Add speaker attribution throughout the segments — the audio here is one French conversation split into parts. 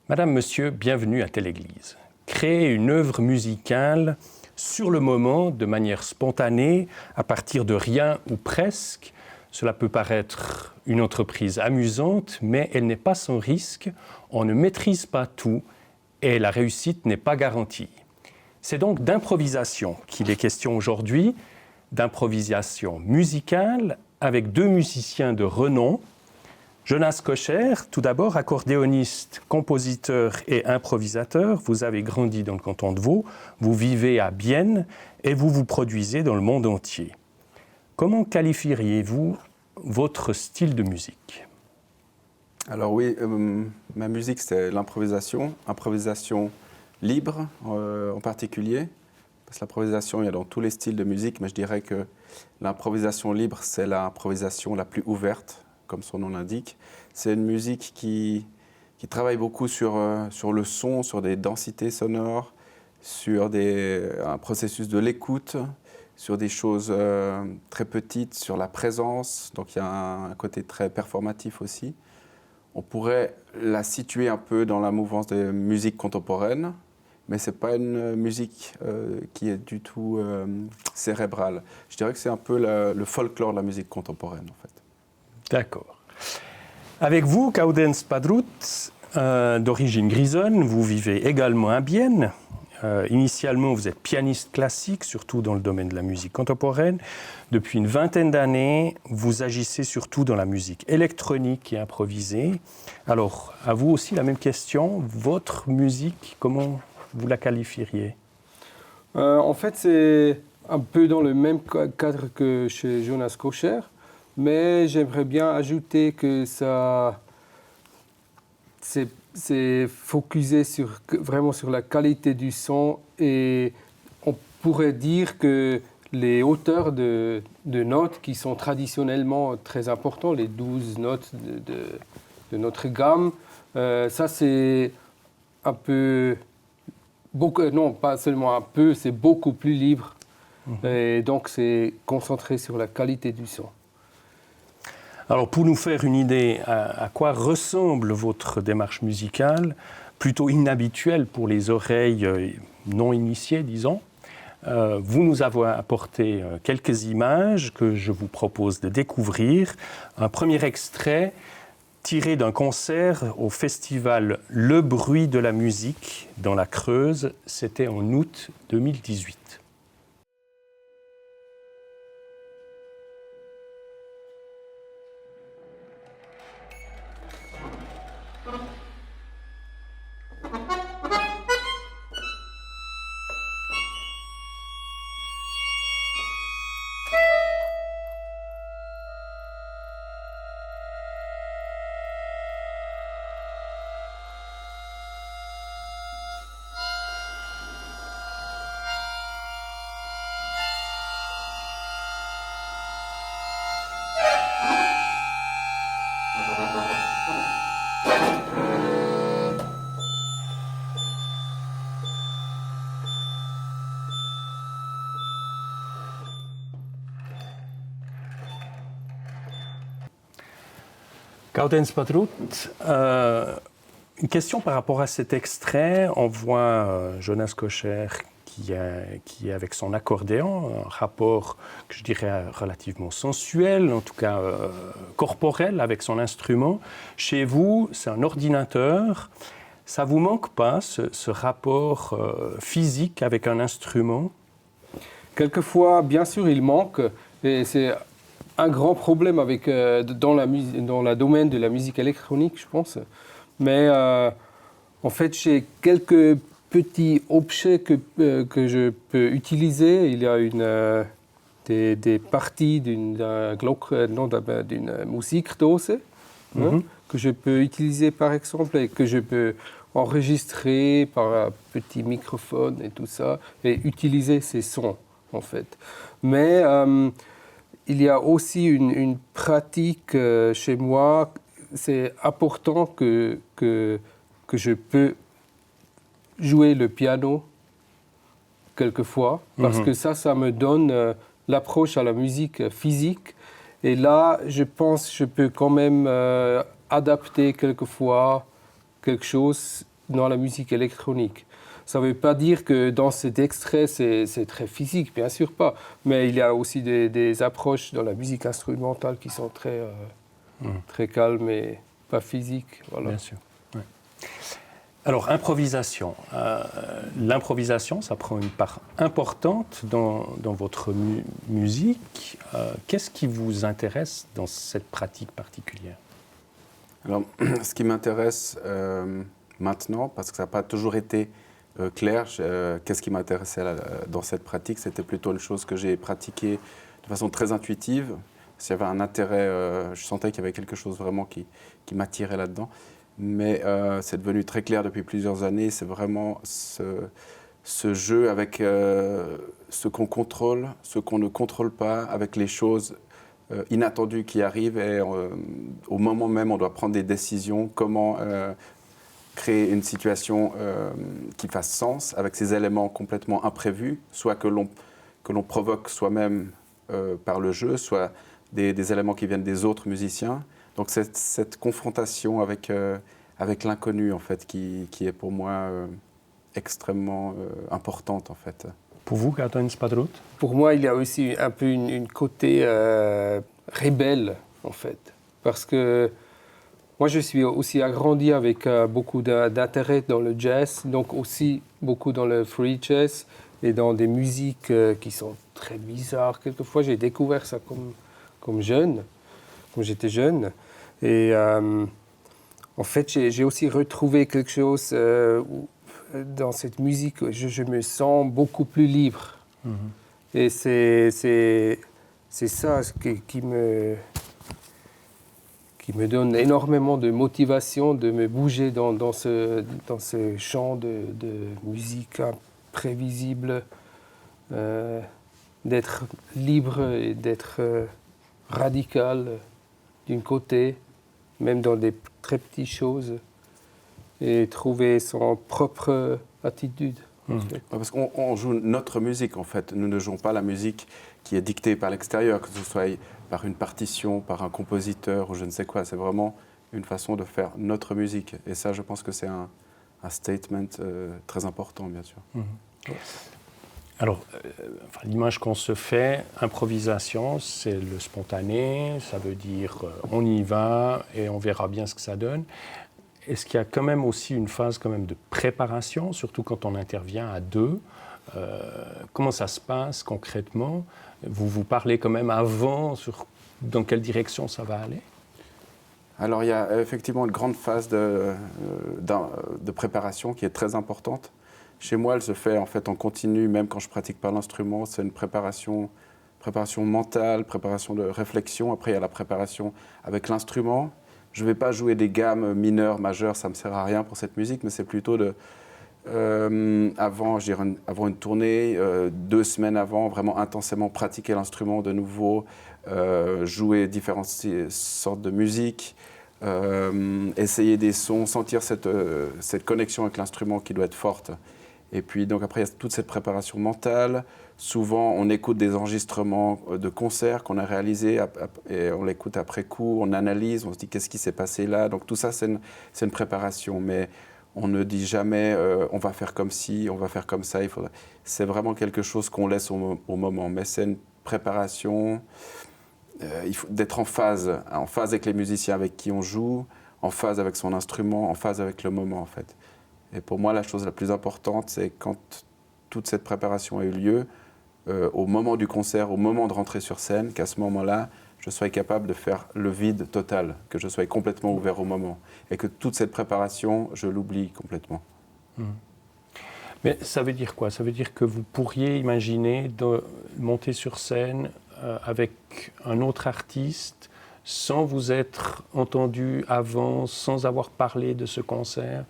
Speaker 1: Madame, Monsieur, bienvenue à Telle Église. Créer une œuvre musicale sur le moment, de manière spontanée, à partir de rien ou presque, cela peut paraître une entreprise amusante, mais elle n'est pas sans risque. On ne maîtrise pas tout et la réussite n'est pas garantie. C'est donc d'improvisation qu'il est question aujourd'hui, d'improvisation musicale avec deux musiciens de renom. Jonas Kocher, tout d'abord accordéoniste, compositeur et improvisateur. Vous avez grandi dans le canton de Vaud, vous vivez à Bienne et vous vous produisez dans le monde entier. Comment qualifieriez-vous votre style de musique ?
Speaker 2: Alors oui, ma musique c'est l'improvisation, improvisation libre en particulier. Parce que l'improvisation, il y a dans tous les styles de musique, mais je dirais que l'improvisation libre, c'est l'improvisation la plus ouverte, comme son nom l'indique. C'est une musique qui travaille beaucoup sur le son, sur des densités sonores, sur un processus de l'écoute, sur des choses très petites, sur la présence. Donc il y a un côté très performatif aussi. On pourrait la situer un peu dans la mouvance des musiques contemporaines, mais ce n'est pas une musique qui est du tout cérébrale. Je dirais que c'est un peu le folklore de la musique contemporaine, en fait.
Speaker 1: D'accord. Avec vous, Gaudens Padrout, d'origine grisonne, vous vivez également à Bienne. Initialement, vous êtes pianiste classique, surtout dans le domaine de la musique contemporaine. Depuis une vingtaine d'années, vous agissez surtout dans la musique électronique et improvisée. Alors, à vous aussi la même question. Votre musique, comment vous la qualifieriez ?
Speaker 3: En fait, c'est un peu dans le même cadre que chez Jonas Kocher. Mais j'aimerais bien ajouter que ça, c'est focusé vraiment sur la qualité du son et on pourrait dire que les hauteurs de notes qui sont traditionnellement très importantes, les 12 notes de notre gamme, ça c'est un peu, non pas seulement un peu, c'est beaucoup plus libre et donc c'est concentré sur la qualité du son.
Speaker 1: Alors, pour nous faire une idée à quoi ressemble votre démarche musicale, plutôt inhabituelle pour les oreilles non initiées, disons, vous nous avez apporté quelques images que je vous propose de découvrir. Un premier extrait tiré d'un concert au festival Le Bruit de la musique dans la Creuse. C'était en août 2018. Gaudens Padrout, une question par rapport à cet extrait. On voit Jonas Kocher qui est avec son accordéon, un rapport que je dirais relativement sensuel, en tout cas corporel avec son instrument. Chez vous, c'est un ordinateur. Ça ne vous manque pas, ce rapport physique avec un instrument ?
Speaker 3: Quelquefois, bien sûr, il manque. Et c'est un grand problème dans le domaine de la musique électronique, je pense. Mais en fait, j'ai quelques petits objets que je peux utiliser. Il y a des parties d'une Musikdose que je peux utiliser, par exemple, et que je peux enregistrer par un petit microphone et tout ça, et utiliser ces sons, en fait. Mais il y a aussi une pratique chez moi. C'est important que je peux jouer le piano quelquefois, parce que ça me donne l'approche à la musique physique. Et là, je pense que je peux quand même adapter quelquefois quelque chose dans la musique électronique. Ça ne veut pas dire que dans cet extrait, c'est très physique, bien sûr pas. Mais il y a aussi des approches dans la musique instrumentale qui sont très calmes et pas physiques. Voilà.
Speaker 1: Bien sûr. Ouais. Alors, improvisation. L'improvisation, ça prend une part importante dans votre musique. Qu'est-ce qui vous intéresse dans cette pratique particulière?
Speaker 2: Alors, ce qui m'intéresse maintenant, parce que ça n'a pas toujours été clair, qu'est-ce qui m'intéressait dans cette pratique, c'était plutôt une chose que j'ai pratiquée de façon très intuitive. S'il y avait un intérêt, je sentais qu'il y avait quelque chose vraiment qui m'attirait là-dedans. Mais c'est devenu très clair depuis plusieurs années, c'est vraiment ce jeu avec ce qu'on contrôle, ce qu'on ne contrôle pas, avec les choses inattendues qui arrivent. Et au moment même, on doit prendre des décisions, comment créer une situation qui fasse sens avec ces éléments complètement imprévus, soit que l'on provoque soi-même par le jeu, soit des éléments qui viennent des autres musiciens. Donc cette confrontation avec l'inconnu, en fait, qui est pour moi extrêmement importante, en fait.
Speaker 1: Pour vous, Gaëtan Spadrout?
Speaker 3: Pour moi, il y a aussi un peu une côté rebelle, en fait. Parce que moi, je suis aussi agrandi avec beaucoup d'intérêt dans le jazz, donc aussi beaucoup dans le free jazz et dans des musiques qui sont très bizarres. Quelquefois, j'ai découvert ça comme jeune, quand j'étais jeune. Et en fait, j'ai aussi retrouvé quelque chose dans cette musique où je me sens beaucoup plus libre. Mm-hmm. Et c'est ça qui me donne énormément de motivation de me bouger dans ce champ de musique imprévisible, d'être libre et d'être radical d'un côté, même dans des très petites choses, et trouver son propre attitude. En fait.
Speaker 2: Parce qu'on joue notre musique, en fait. Nous ne jouons pas la musique qui est dictée par l'extérieur, que ce soit par une partition, par un compositeur ou je ne sais quoi. C'est vraiment une façon de faire notre musique. Et ça, je pense que c'est un statement très important, bien sûr.
Speaker 1: Mm-hmm. Alors, l'image qu'on se fait, improvisation, c'est le spontané, ça veut dire on y va et on verra bien ce que ça donne. Est-ce qu'il y a quand même aussi une phase quand même de préparation, surtout quand on intervient à deux? Comment ça se passe concrètement? Vous parlez quand même avant sur dans quelle direction ça va aller?
Speaker 2: Alors, il y a effectivement une grande phase de préparation qui est très importante. Chez moi, elle se fait en fait en continu, même quand je pratique pas l'instrument. C'est une préparation mentale, préparation de réflexion. Après, il y a la préparation avec l'instrument. Je ne vais pas jouer des gammes mineures, majeures, ça ne me sert à rien pour cette musique, mais c'est plutôt avant une tournée, 2 semaines avant, vraiment intensément pratiquer l'instrument de nouveau, jouer différentes sortes de musique, essayer des sons, sentir cette connexion avec l'instrument qui doit être forte. Et puis donc après, il y a toute cette préparation mentale. Souvent, on écoute des enregistrements de concerts qu'on a réalisés et on l'écoute après coup, on analyse, on se dit qu'est-ce qui s'est passé là. Donc tout ça, c'est une préparation. Mais on ne dit jamais on va faire comme ci, on va faire comme ça. C'est vraiment quelque chose qu'on laisse au moment. Mais c'est une préparation. Il faut d'être en phase avec les musiciens avec qui on joue, en phase avec son instrument, en phase avec le moment en fait. Et pour moi, la chose la plus importante, c'est quand toute cette préparation a eu lieu, au moment du concert, au moment de rentrer sur scène, qu'à ce moment-là, je sois capable de faire le vide total, que je sois complètement ouvert au moment. Et que toute cette préparation, je l'oublie complètement.
Speaker 1: Mais ça veut dire quoi? Ça veut dire que vous pourriez imaginer de monter sur scène avec un autre artiste, sans vous être entendu avant, sans avoir parlé de ce concert,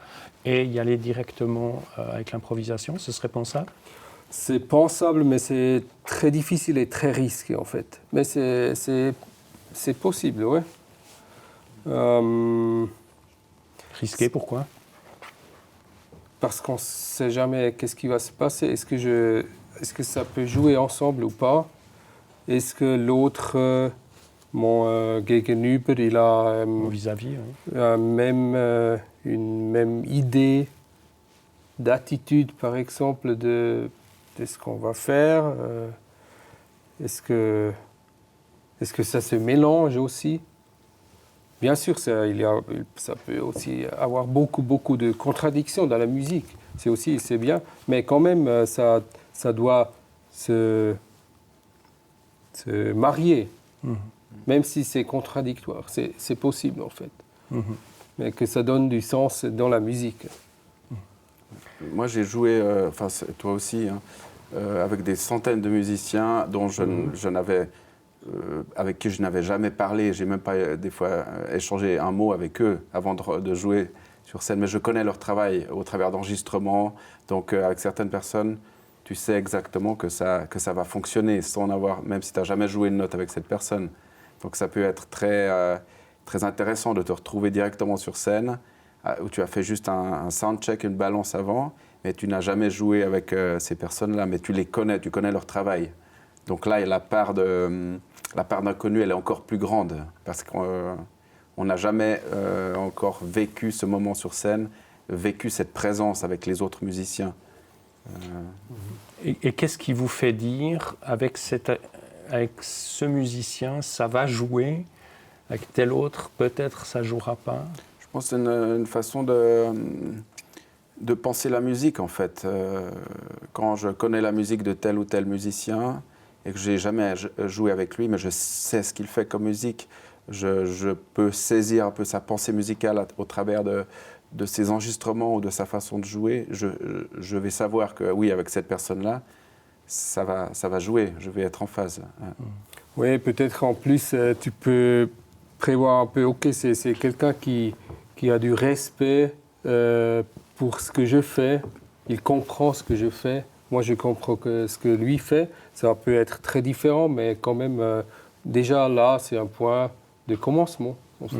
Speaker 1: et y aller directement avec l'improvisation? Ce serait pensable?
Speaker 3: C'est pensable, mais c'est très difficile et très risqué en fait. Mais c'est possible, oui.
Speaker 1: Risqué, pourquoi?
Speaker 3: Parce qu'on ne sait jamais qu'est-ce qui va se passer. Est-ce que ça peut jouer ensemble ou pas? Est-ce que l'autre, mon Gegenüber, il a
Speaker 1: vis-à-vis, oui.
Speaker 3: une même idée d'attitude, par exemple, de ce qu'on va faire. Est-ce que ça se mélange aussi? Bien sûr, ça peut aussi avoir beaucoup de contradictions dans la musique. C'est bien, mais quand même, ça doit se marier, même si c'est contradictoire. C'est possible, en fait. Mais que ça donne du sens dans la musique.
Speaker 2: Moi, j'ai joué, toi aussi, hein, avec des centaines de musiciens dont avec qui je n'avais jamais parlé. J'ai même pas, des fois, échangé un mot avec eux avant de jouer sur scène. Mais je connais leur travail au travers d'enregistrements. Donc, avec certaines personnes, tu sais exactement que ça va fonctionner sans même si tu n'as jamais joué une note avec cette personne. Donc, ça peut être très intéressant de te retrouver directement sur scène, où tu as fait juste un soundcheck, une balance avant, mais tu n'as jamais joué avec ces personnes-là, mais tu les connais, tu connais leur travail. Donc là, la part d'inconnu, elle est encore plus grande, parce qu'on n'a jamais encore vécu ce moment sur scène, vécu cette présence avec les autres musiciens.
Speaker 1: Et qu'est-ce qui vous fait dire, avec ce musicien, ça va jouer, avec tel autre, peut-être ça ne jouera pas?
Speaker 2: Je pense que c'est une façon de penser la musique, en fait. Quand je connais la musique de tel ou tel musicien, et que je n'ai jamais joué avec lui, mais je sais ce qu'il fait comme musique, je peux saisir un peu sa pensée musicale au travers de ses enregistrements ou de sa façon de jouer. Je vais savoir que, oui, avec cette personne-là, ça va jouer, je vais être en phase.
Speaker 3: Oui, peut-être en plus, tu peux prévoir un peu, ok, c'est quelqu'un qui a du respect pour ce que je fais, il comprend ce que je fais, moi je comprends ce que lui fait, ça peut être très différent, mais quand même, déjà là, c'est un point de commencement, en fait.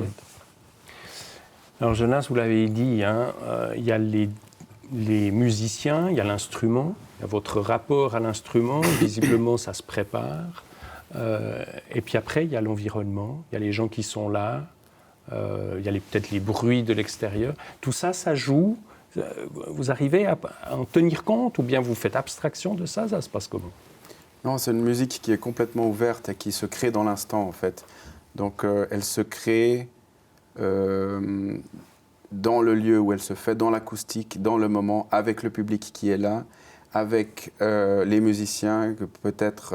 Speaker 1: Alors Jonas, vous l'avez dit, hein, il y a les musiciens, il y a l'instrument, il y a votre rapport à l'instrument, visiblement ça se prépare. Et puis après, il y a l'environnement, il y a les gens qui sont là, il y a peut-être les bruits de l'extérieur. Tout ça, ça joue. Vous arrivez à en tenir compte ou bien vous faites abstraction de ça? Ça se passe comment?
Speaker 2: Non, c'est une musique qui est complètement ouverte et qui se crée dans l'instant, en fait. Donc, elle se crée dans le lieu où elle se fait, dans l'acoustique, dans le moment, avec le public qui est là, avec les musiciens, que peut-être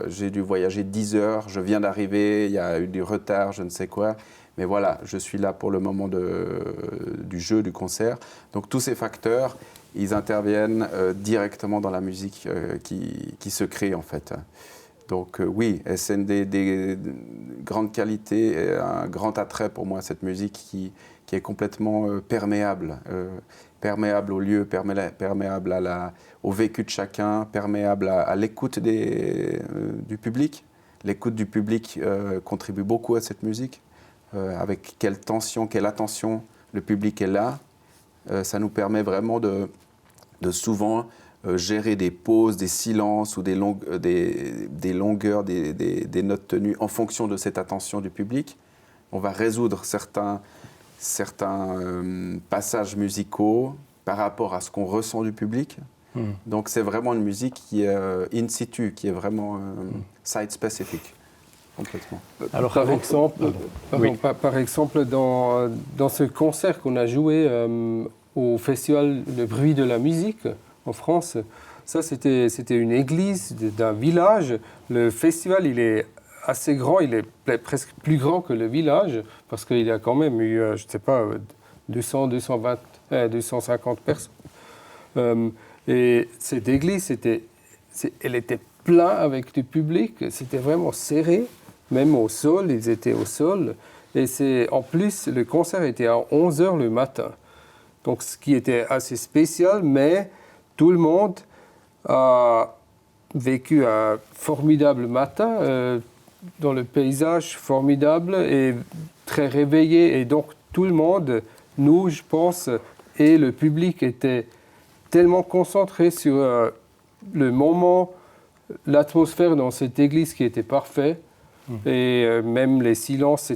Speaker 2: j'ai dû voyager 10 heures, je viens d'arriver, il y a eu du retard, je ne sais quoi. Mais voilà, je suis là pour le moment du jeu, du concert. Donc tous ces facteurs, ils interviennent directement dans la musique qui se crée en fait. Donc oui, c'est une des grandes qualités, et un grand attrait pour moi, cette musique qui est complètement perméable. Perméable au lieu, perméable au vécu de chacun, perméable à l'écoute du public. L'écoute du public contribue beaucoup à cette musique. Avec quelle tension, quelle attention le public est là. Ça nous permet vraiment de souvent gérer des pauses, des silences ou des longueurs, des notes tenues en fonction de cette attention du public. On va résoudre certains passages musicaux par rapport à ce qu'on ressent du public. Donc c'est vraiment une musique qui est in situ, qui est vraiment site-spécifique. Complètement.
Speaker 1: Alors,
Speaker 3: par exemple, dans ce concert qu'on a joué au Festival Le Bruit de la musique en France, ça c'était une église d'un village. Le festival, il est assez grand, il est presque plus grand que le village, parce qu'il y a quand même eu, je ne sais pas, 250 personnes. Et cette église, elle était pleine avec du public, c'était vraiment serré. Même au sol, ils étaient au sol. Et en plus, le concert était à 11h le matin. Donc, ce qui était assez spécial, mais tout le monde a vécu un formidable matin dans le paysage formidable et très réveillé. Et donc, tout le monde, nous, je pense, et le public étaient tellement concentrés sur le moment, l'atmosphère dans cette église qui était parfaite. Et même les silences,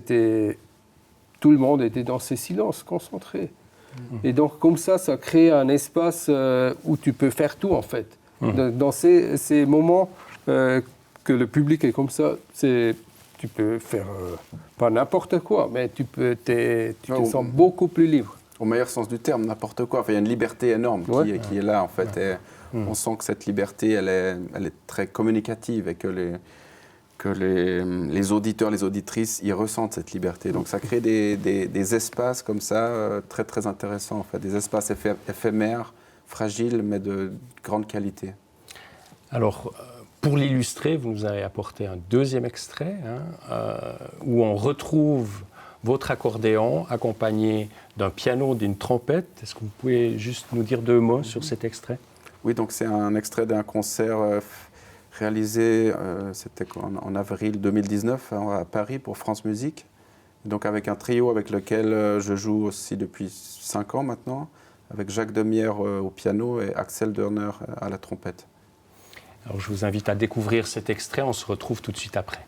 Speaker 3: tout le monde était dans ces silences concentrés. Et donc, comme ça crée un espace où tu peux faire tout, en fait. Dans ces moments que le public est comme ça, tu peux faire pas n'importe quoi, mais tu te sens beaucoup plus libre.
Speaker 2: Au meilleur sens du terme, n'importe quoi. Enfin, il y a une liberté énorme qui est là, en fait. Et on sent que cette liberté, elle est très communicative et que les auditeurs, les auditrices, ils ressentent cette liberté. Donc ça crée des espaces comme ça, très très intéressants, en fait. Des espaces éphémères, fragiles, mais de grande qualité.
Speaker 1: Alors, pour l'illustrer, vous nous avez apporté un deuxième extrait où on retrouve votre accordéon accompagné d'un piano, d'une trompette. Est-ce que vous pouvez juste nous dire 2 mots sur cet extrait?
Speaker 2: Oui, donc c'est un extrait d'un concert réalisé, c'était en avril 2019 à Paris pour France Musique. Donc avec un trio avec lequel je joue aussi depuis 5 ans maintenant, avec Jacques Demière au piano et Axel Dörner à la trompette.
Speaker 1: Alors je vous invite à découvrir cet extrait, on se retrouve tout de suite après.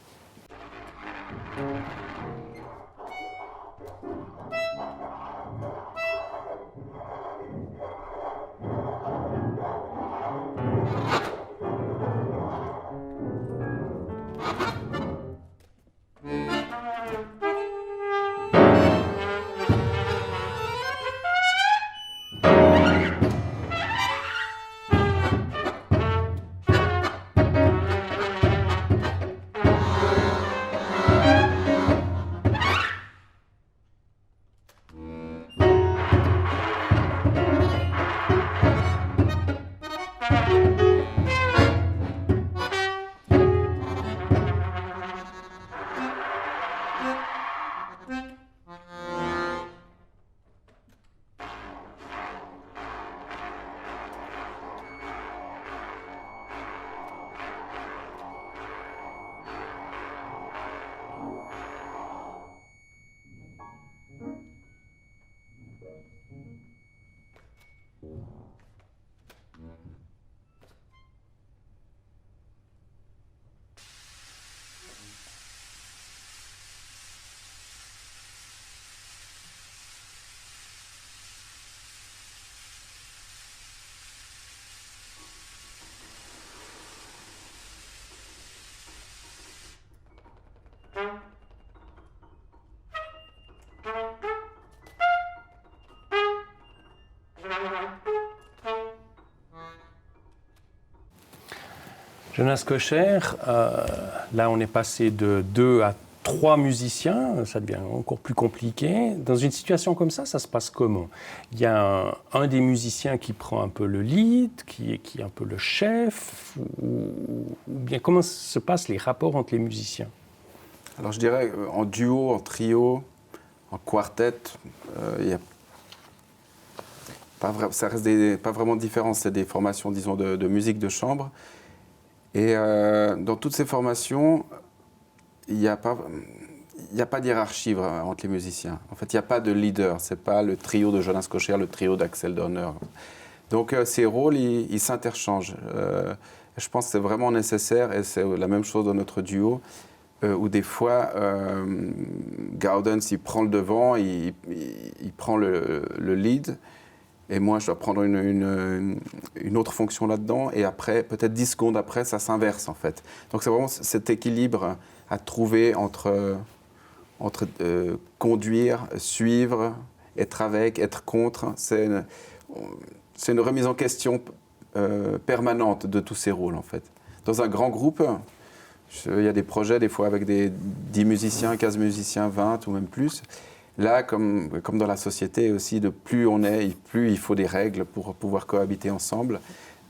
Speaker 1: Jonas Kocher, là on est passé de 2 à 3 musiciens, ça devient encore plus compliqué. Dans une situation comme ça se passe comment? Il y a un des musiciens qui prend un peu le lead, qui est un peu le chef, ou bien comment se passent les rapports entre les musiciens?
Speaker 2: Alors je dirais en duo, en trio, en quartet, ça reste pas vraiment différent, c'est des formations, disons, de musique de chambre. Et dans toutes ces formations, il n'y a pas de hiérarchie entre les musiciens. En fait, il n'y a pas de leader. Ce n'est pas le trio de Jonas Kocher, le trio d'Axel Dörner. Donc ces rôles, ils s'interchangent. Je pense que c'est vraiment nécessaire, et c'est la même chose dans notre duo, où des fois, Gaudens, il prend le devant, il prend le lead. Et moi, je dois prendre une autre fonction là-dedans. Et après, peut-être 10 secondes après, ça s'inverse, en fait. Donc, c'est vraiment cet équilibre à trouver entre conduire, suivre, être avec, être contre. C'est une remise en question permanente de tous ces rôles, en fait. Dans un grand groupe, il y a des projets, des fois, avec des 10 musiciens, 15 musiciens, 20 ou même plus. Là, comme dans la société aussi, de plus on est, plus il faut des règles pour pouvoir cohabiter ensemble.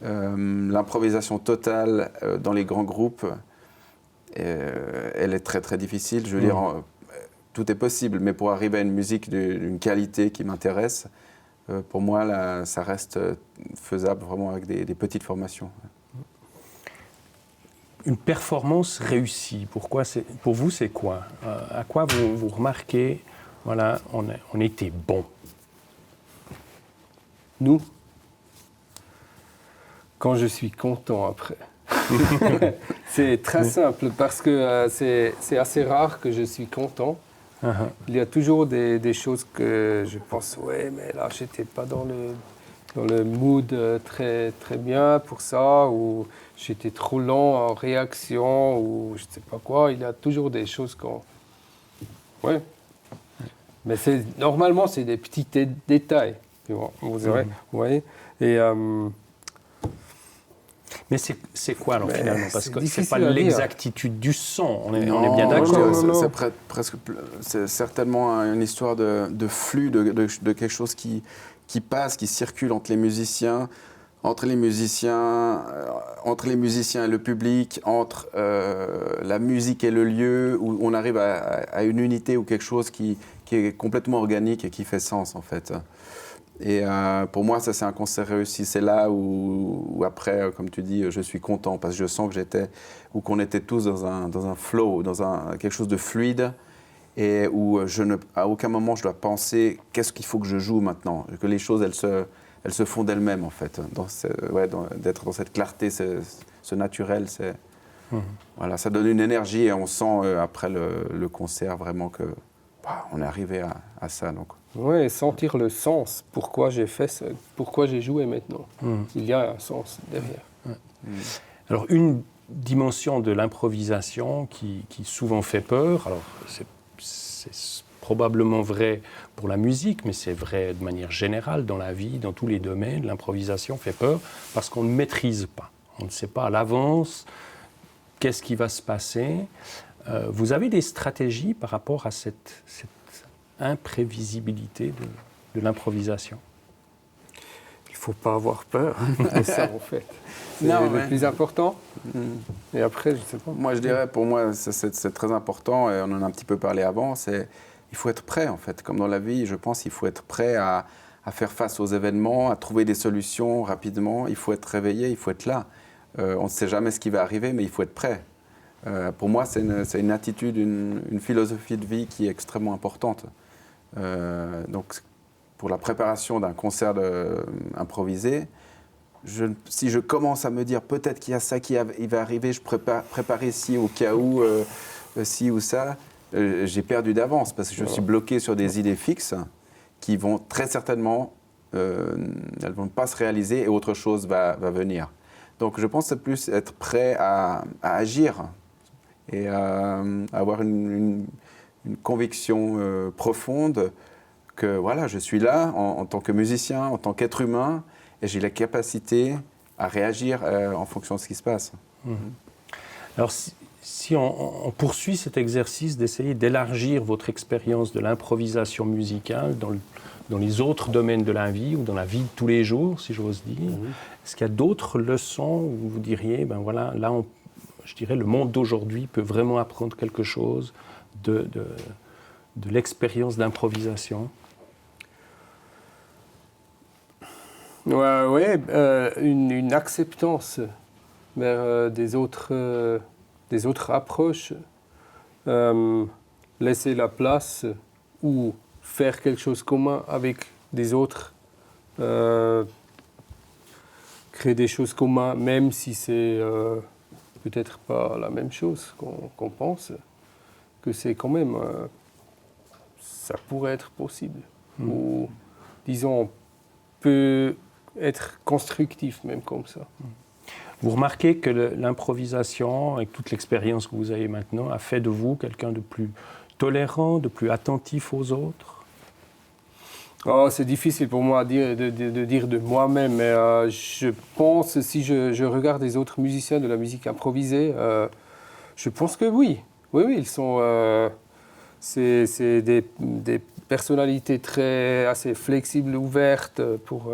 Speaker 2: L'improvisation totale dans les grands groupes, elle est très très difficile. Je veux dire, tout est possible, mais pour arriver à une musique d'une qualité qui m'intéresse, pour moi, là, ça reste faisable vraiment avec des petites formations.
Speaker 1: Une performance réussie, pour vous, c'est quoi? À quoi vous remarquez? Voilà, on était bon.
Speaker 3: Nous, quand je suis content après. C'est très simple parce que c'est assez rare que je suis content Il y a toujours des choses que je pense, ouais, mais là, j'étais pas dans le mood très, très bien pour ça, ou j'étais trop lent en réaction, ou je sais pas quoi. Il y a toujours des choses qu'on... Ouais. Mais normalement, c'est des petits détails. Vous voyez. Et...
Speaker 1: Mais c'est quoi alors finalement? Parce que c'est pas
Speaker 3: difficile à dire.
Speaker 1: l'exactitude du son, on est
Speaker 2: Non,
Speaker 1: bien d'accord.
Speaker 3: non.
Speaker 2: C'est certainement une histoire de flux, de quelque chose qui passe, qui circule entre les musiciens, entre les musiciens et le public, entre la musique et le lieu, où on arrive à une unité ou quelque chose qui est complètement organique et qui fait sens en fait. Et pour moi, ça c'est un concert réussi. C'est là où après, comme tu dis, je suis content parce que je sens que qu'on était tous dans un flow, quelque chose de fluide, et où à aucun moment je dois penser qu'est-ce qu'il faut que je joue maintenant, que les choses elles se font d'elles-mêmes en fait. D'être dans cette clarté, ce naturel, voilà, ça donne une énergie et on sent après le concert vraiment que on est arrivé à ça. Donc.
Speaker 3: Oui, sentir le sens. Pourquoi j'ai fait ça, pourquoi j'ai joué maintenant. Il y a un sens derrière.
Speaker 1: Alors, une dimension de l'improvisation qui souvent fait peur, alors c'est probablement vrai pour la musique, mais c'est vrai de manière générale dans la vie, dans tous les domaines, l'improvisation fait peur parce qu'on ne maîtrise pas. On ne sait pas à l'avance qu'est-ce qui va se passer. Vous avez des stratégies par rapport à cette imprévisibilité de l'improvisation?
Speaker 3: Il ne faut pas avoir peur de ça, en fait. C'est le plus important. Et après, je ne sais pas.
Speaker 2: Moi, je dirais, pour moi, c'est très important, et on en a un petit peu parlé avant, il faut être prêt, en fait. Comme dans la vie, je pense qu'il faut être prêt à faire face aux événements, à trouver des solutions rapidement. Il faut être réveillé, il faut être là. On ne sait jamais ce qui va arriver, mais il faut être prêt. Pour moi, c'est une attitude, une philosophie de vie qui est extrêmement importante. Donc, pour la préparation d'un concert improvisé, si je commence à me dire peut-être qu'il y a ça il va arriver, je préparer ci au cas où, ci ou ça, j'ai perdu d'avance parce que je suis bloqué sur des idées fixes qui vont très certainement, elles vont pas se réaliser et autre chose va venir. Donc je pense que c'est plus être prêt à agir et à avoir une conviction profonde que voilà, je suis là en tant que musicien, en tant qu'être humain, et j'ai la capacité à réagir en fonction de ce qui se passe.
Speaker 1: Alors, si on poursuit cet exercice d'essayer d'élargir votre expérience de l'improvisation musicale dans les autres domaines de la vie ou dans la vie de tous les jours, si j'ose dire, est-ce qu'il y a d'autres leçons où vous diriez, ben voilà, là, je dirais, le monde d'aujourd'hui peut vraiment apprendre quelque chose de l'expérience d'improvisation?
Speaker 3: Une acceptance vers des autres approches, laisser la place ou faire quelque chose commun avec des autres, créer des choses communes, même si c'est peut-être pas la même chose qu'on pense, que c'est quand même, ça pourrait être possible. Ou, disons, on peut être constructif même comme ça.
Speaker 1: Vous remarquez que l'improvisation, avec toute l'expérience que vous avez maintenant, a fait de vous quelqu'un de plus tolérant, de plus attentif aux autres?
Speaker 3: C'est difficile pour moi de dire de moi-même, mais je pense, si je regarde les autres musiciens de la musique improvisée, je pense que oui. Oui, ils sont... c'est des personnalités assez flexibles, ouvertes pour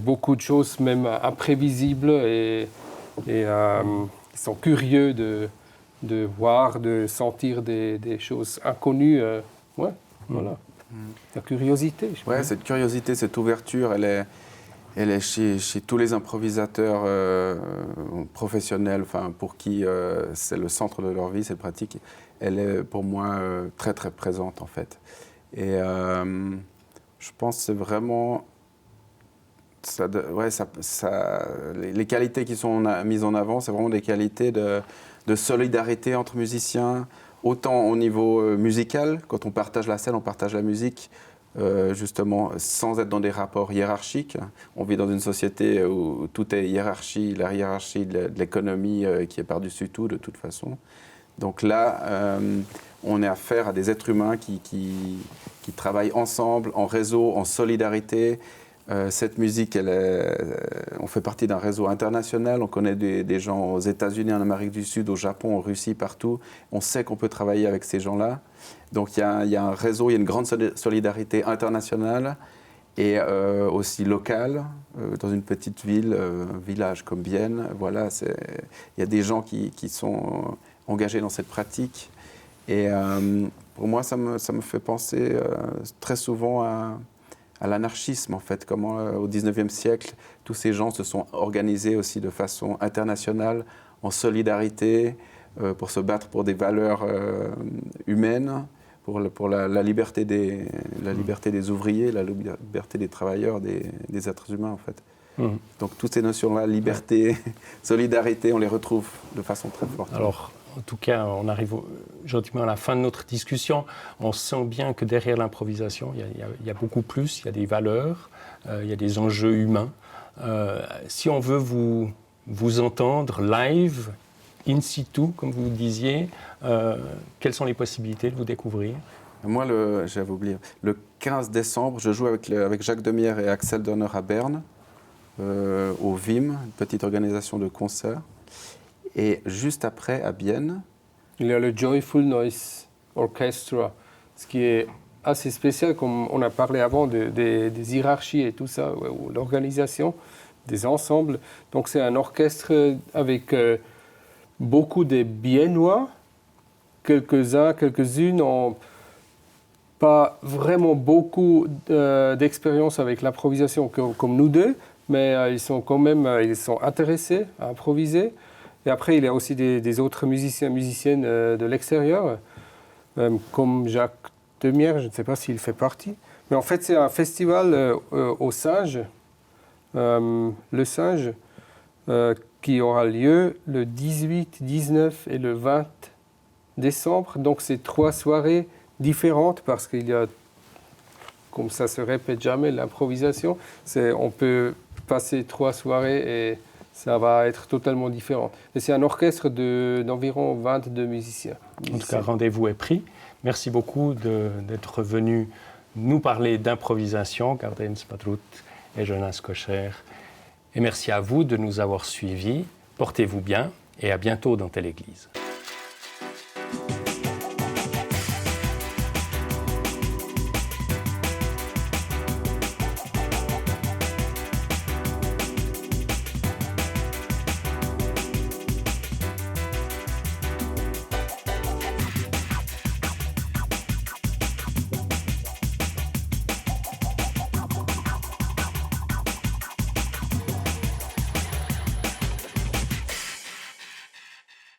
Speaker 3: beaucoup de choses, même imprévisibles, et ils sont curieux de voir, de sentir des choses inconnues. Voilà. La curiosité.
Speaker 2: Cette curiosité, cette ouverture, elle est chez tous les improvisateurs professionnels, pour qui c'est le centre de leur vie, cette pratique. Elle est pour moi très très présente en fait. Et je pense que c'est vraiment les qualités qui sont mises en avant, c'est vraiment des qualités de solidarité entre musiciens, autant au niveau musical, quand on partage la scène, on partage la musique, justement, sans être dans des rapports hiérarchiques. On vit dans une société où tout est hiérarchie, la hiérarchie de l'économie qui est par-dessus tout, de toute façon. Donc là, on est affaire à des êtres humains qui travaillent ensemble, en réseau, en solidarité. Cette musique, on fait partie d'un réseau international. On connaît des gens aux États-Unis, en Amérique du Sud, au Japon, en Russie, partout. On sait qu'on peut travailler avec ces gens-là. Donc il y a un réseau, il y a une grande solidarité internationale et aussi locale. Dans une petite ville, un village comme Bienne, voilà, il y a des gens qui sont engagés dans cette pratique. Et pour moi, ça me fait penser très souvent à l'anarchisme, en fait, comment au XIXe siècle, tous ces gens se sont organisés aussi de façon internationale, en solidarité, pour se battre pour des valeurs humaines, pour la liberté des ouvriers, la liberté des travailleurs, des êtres humains, en fait. Donc toutes ces notions-là, liberté, solidarité, on les retrouve de façon très forte.
Speaker 1: Alors, en tout cas, on arrive gentiment à la fin de notre discussion. On sent bien que derrière l'improvisation, il y a beaucoup plus, il y a des valeurs, il y a des enjeux humains. Si on veut vous entendre live, in situ, comme vous disiez, quelles sont les possibilités de vous découvrir ?
Speaker 2: Moi, j'avais oublié, le 15 décembre, je joue avec Jacques Demierre et Axel Donner à Berne, au VIM, une petite organisation de concerts. Et juste après, à Bienne,
Speaker 3: il y a le Joyful Noise Orchestra, ce qui est assez spécial, comme on a parlé avant des hiérarchies et tout ça, ou l'organisation des ensembles. Donc c'est un orchestre avec beaucoup de Biennois, quelques-unes ont pas vraiment beaucoup d'expérience avec l'improvisation comme nous deux, mais ils sont quand même intéressés à improviser. Et après, il y a aussi des autres musiciennes de l'extérieur, comme Jacques Demierre, je ne sais pas s'il fait partie. Mais en fait, c'est un festival au Singe, le Singe, qui aura lieu le 18, 19 et le 20 décembre. Donc, c'est 3 soirées différentes parce qu'il y a, comme ça se répète jamais, l'improvisation. On peut passer 3 soirées et ça va être totalement différent. Et c'est un orchestre d'environ 22 musiciens.
Speaker 1: En tout cas, rendez-vous est pris. Merci beaucoup d'être venu nous parler d'improvisation, Gardens Patrut et Jonas Kocher. Et merci à vous de nous avoir suivis. Portez-vous bien et à bientôt dans Telle Église.